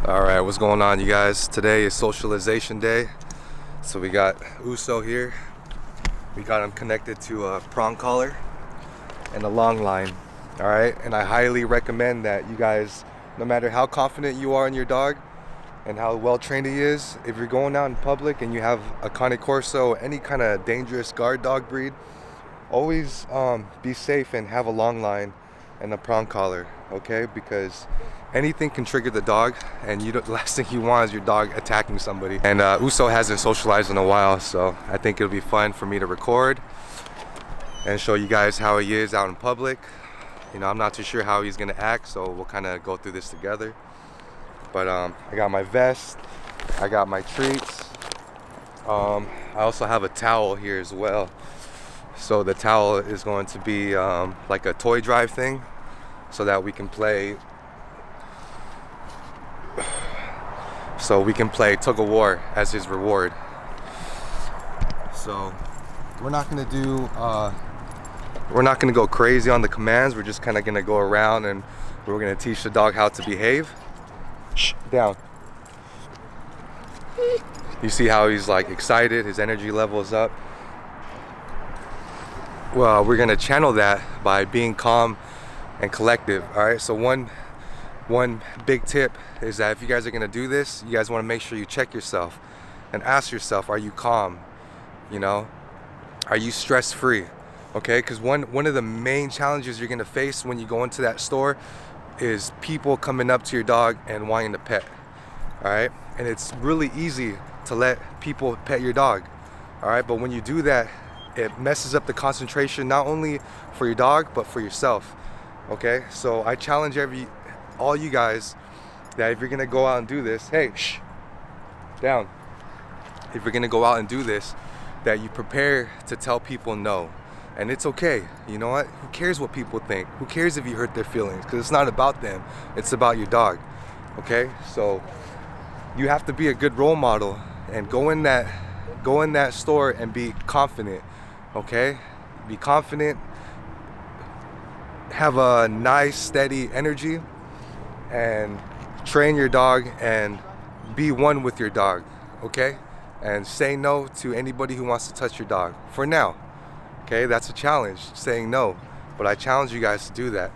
Alright, what's going on, you guys? Today is socialization day. So we got Uso here. We got him connected to a prong collar and a long line. Alright, and I highly recommend that you guys, no matter how confident you are in your dog and how well trained he is, if you're going out in public and you have a Cane Corso, any kind of dangerous guard dog breed, always be safe and have a long line and a prong collar, okay? Because anything can trigger the dog, and the last thing you want is your dog attacking somebody. And Uso hasn't socialized in a while, so I think it'll be fun for me to record and show you guys how he is out in public. You know, I'm not too sure how he's gonna act, so we'll kind of go through this together. But I got my vest, I got my treats. I also have a towel here as well. So the towel is going to be like a toy drive thing, so that we can play tug of war as his reward. So we're not gonna go crazy on the commands. We're just kind of gonna go around and we're gonna teach the dog how to behave. Shh, down. You see how he's like excited, his energy level is up. Well, we're gonna channel that by being calm and collective. All right, so one big tip is that if you guys are gonna do this, you guys want to make sure you check yourself and ask yourself, are you calm? You know, are you stress-free? Okay, because one of the main challenges you're gonna face when you go into that store is people coming up to your dog and wanting to pet. All right, and it's really easy to let people pet your dog. All right, but when you do that, it messes up the concentration, not only for your dog but for yourself. Okay, so I challenge all you guys that if you're gonna go out and do this, hey, shh, down. If you're gonna go out and do this, that you prepare to tell people no. And it's okay, you know what? Who cares what people think? Who cares if you hurt their feelings? Because it's not about them, it's about your dog. Okay, so you have to be a good role model and go in that store and be confident. Okay, be confident, have a nice steady energy, and train your dog and be one with your dog. Okay, and say no to anybody who wants to touch your dog for now. Okay, that's a challenge, saying no, but I challenge you guys to do that.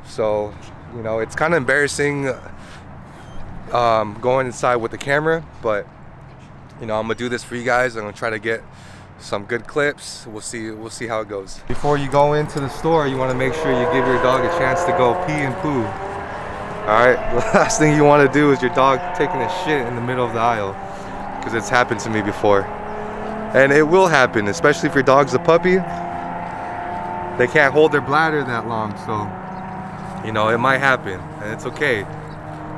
So, you know, it's kind of embarrassing going inside with the camera, but you know, I'm gonna do this for you guys. I'm gonna try to get some good clips. We'll see how it goes. Before you go into the store, you want to make sure you give your dog a chance to go pee and poo. All right, the last thing you want to do is your dog taking a shit in the middle of the aisle, because it's happened to me before. And it will happen, especially if your dog's a puppy. They can't hold their bladder that long, so you know, it might happen, and it's okay.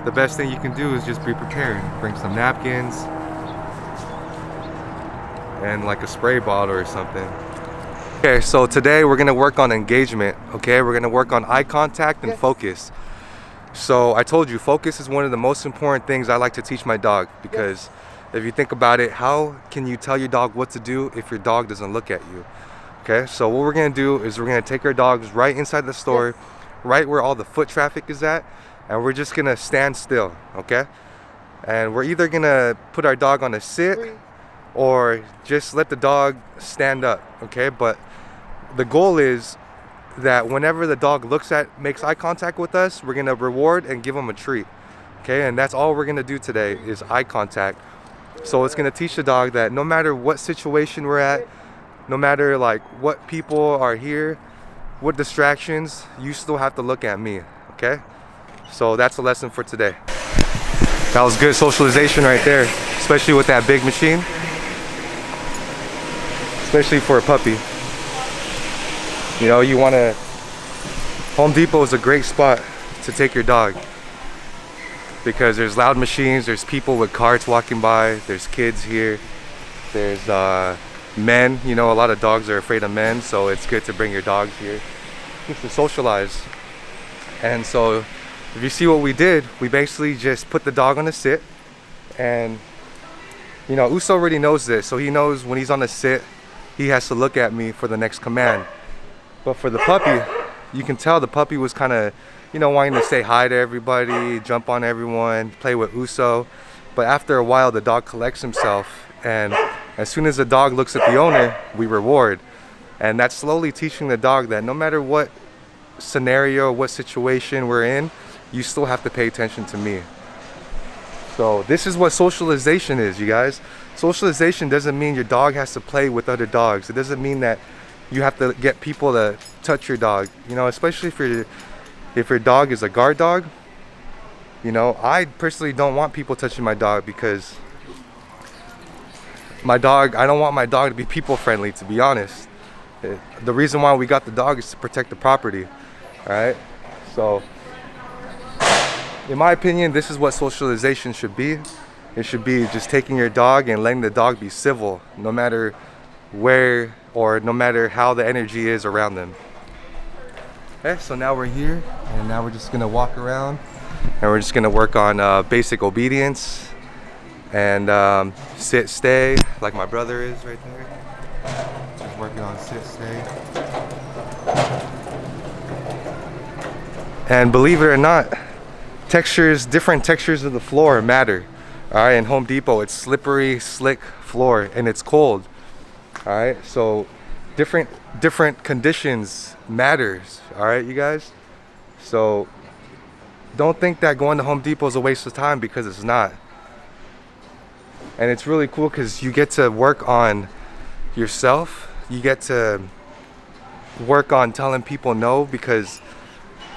The best thing you can do is just be prepared. Bring some napkins and like a spray bottle or something. Okay, so today we're gonna work on engagement. Okay, we're gonna work on eye contact and focus. So I told you, focus is one of the most important things I like to teach my dog, because if you think about it, how can you tell your dog what to do if your dog doesn't look at you? Okay, so what we're gonna do is we're gonna take our dogs right inside the store, right where all the foot traffic is at, and we're just gonna stand still, okay? And we're either gonna put our dog on a sit or just let the dog stand up, okay? But the goal is that whenever the dog makes eye contact with us, we're gonna reward and give them a treat, okay? And that's all we're gonna do today is eye contact. So it's gonna teach the dog that no matter what situation we're at, no matter like what people are here, what distractions, you still have to look at me, okay? So that's the lesson for today. That was good socialization right there, especially with that big machine. Especially for a puppy. You know, Home Depot is a great spot to take your dog, because there's loud machines, there's people with carts walking by, there's kids here, there's men. You know, a lot of dogs are afraid of men, so it's good to bring your dogs here just to socialize. And so if you see what we did, we basically just put the dog on a sit, and you know, Uso already knows this, so he knows when he's on a sit, he has to look at me for the next command. But for the puppy, you can tell the puppy was kind of you know, wanting to say hi to everybody, jump on everyone, play with Uso. But after a while, the dog collects himself, and as soon as the dog looks at the owner, we reward. And that's slowly teaching the dog that no matter what scenario, what situation we're in, you still have to pay attention to me. So this is what socialization is, you guys. Socialization doesn't mean your dog has to play with other dogs. It doesn't mean that you have to get people to touch your dog. You know, especially if your dog is a guard dog. You know, I personally don't want people touching my dog because I don't want my dog to be people friendly, to be honest. The reason why we got the dog is to protect the property. Alright? So, in my opinion, this is what socialization should be. It should be just taking your dog and letting the dog be civil, no matter where or no matter how the energy is around them. Okay, so now we're here, and now we're just gonna walk around, and we're just gonna work on basic obedience and sit, stay, like my brother is right there. Just working on sit, stay. And believe it or not, different textures of the floor matter. Alright, in Home Depot, it's slippery, slick floor, and it's cold. Alright, so different conditions matters. Alright, you guys? So don't think that going to Home Depot is a waste of time, because it's not. And it's really cool because you get to work on yourself. You get to work on telling people no, because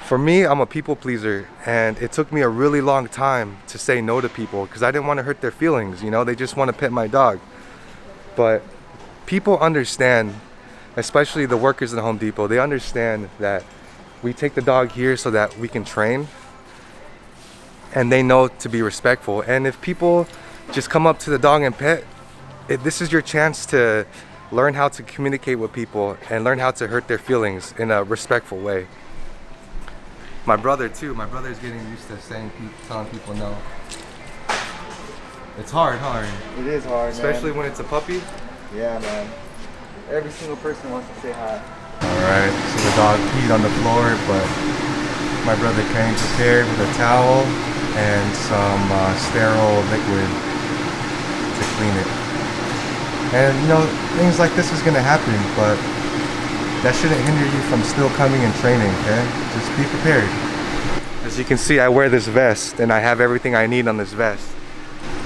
for me, I'm a people pleaser, and it took me a really long time to say no to people because I didn't want to hurt their feelings. You know, they just want to pet my dog. But people understand, especially the workers in Home Depot, they understand that we take the dog here so that we can train, and they know to be respectful. And if people just come up to the dog and pet, this is your chance to learn how to communicate with people and learn how to hurt their feelings in a respectful way. My brother too. My brother's getting used to telling people no. It's hard. It is hard, especially man. when it's a puppy. Yeah, man. Every single person wants to say hi. Alright, so the dog peed on the floor, but my brother came prepared with a towel and some sterile liquid to clean it. And you know, things like this is gonna happen, but that shouldn't hinder you from still coming and training, okay? Just be prepared. As you can see, I wear this vest, and I have everything I need on this vest.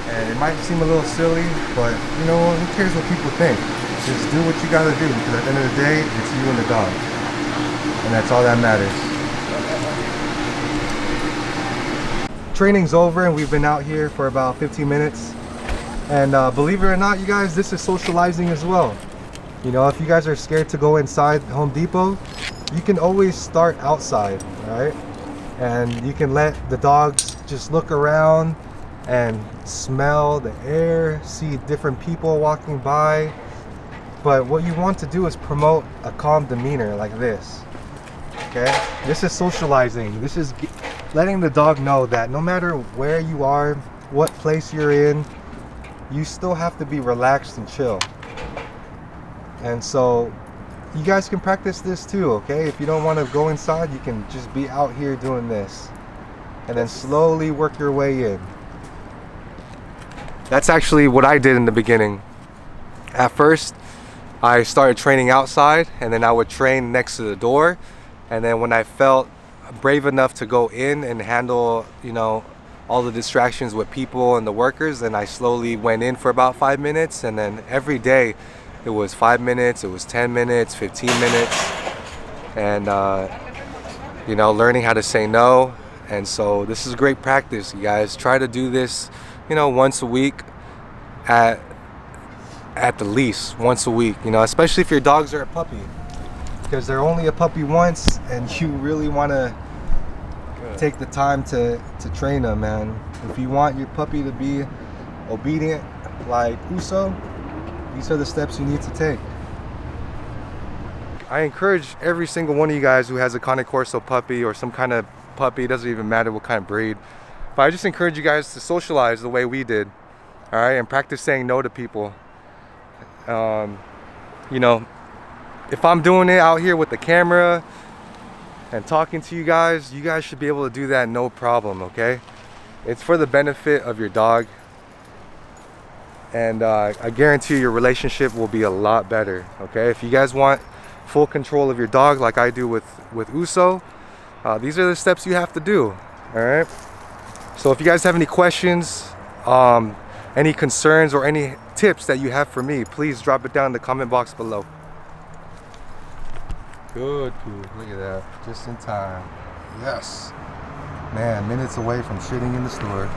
And it might seem a little silly, but you know, who cares what people think? Just do what you gotta do, because at the end of the day, it's you and the dog. And that's all that matters. Training's over, and we've been out here for about 15 minutes. And believe it or not, you guys, this is socializing as well. You know, if you guys are scared to go inside Home Depot, you can always start outside, right? And you can let the dogs just look around and smell the air, see different people walking by. But what you want to do is promote a calm demeanor like this, okay? This is socializing. This is letting the dog know that no matter where you are, what place you're in, you still have to be relaxed and chill. And so you guys can practice this too, okay? If you don't want to go inside, you can just be out here doing this and then slowly work your way in. That's actually what I did in the beginning. At first, I started training outside, and then I would train next to the door, and then when I felt brave enough to go in and handle, you know, all the distractions with people and the workers, then I slowly went in for about 5 minutes, and then every day it was 5 minutes, it was 10 minutes, 15 minutes, and you know, learning how to say no. And so this is great practice, you guys. Try to do this, you know, once a week at the least, once a week, you know, especially if your dogs are a puppy, because they're only a puppy once, and you really want to take the time to train them, man. If you want your puppy to be obedient like Uso, these are the steps you need to take. I encourage every single one of you guys who has a Cane Corso puppy or some kind of puppy, it doesn't even matter what kind of breed, but I just encourage you guys to socialize the way we did, all right, and practice saying no to people. You know, if I'm doing it out here with the camera, and talking to you guys should be able to do that no problem, okay? It's for the benefit of your dog, and I guarantee you your relationship will be a lot better, okay? If you guys want full control of your dog like I do with Uso, these are the steps you have to do, all right? So if you guys have any questions, any concerns, or any tips that you have for me, please drop it down in the comment box below. Good poop, look at that, just in time. Yes. Man, minutes away from shitting in the store.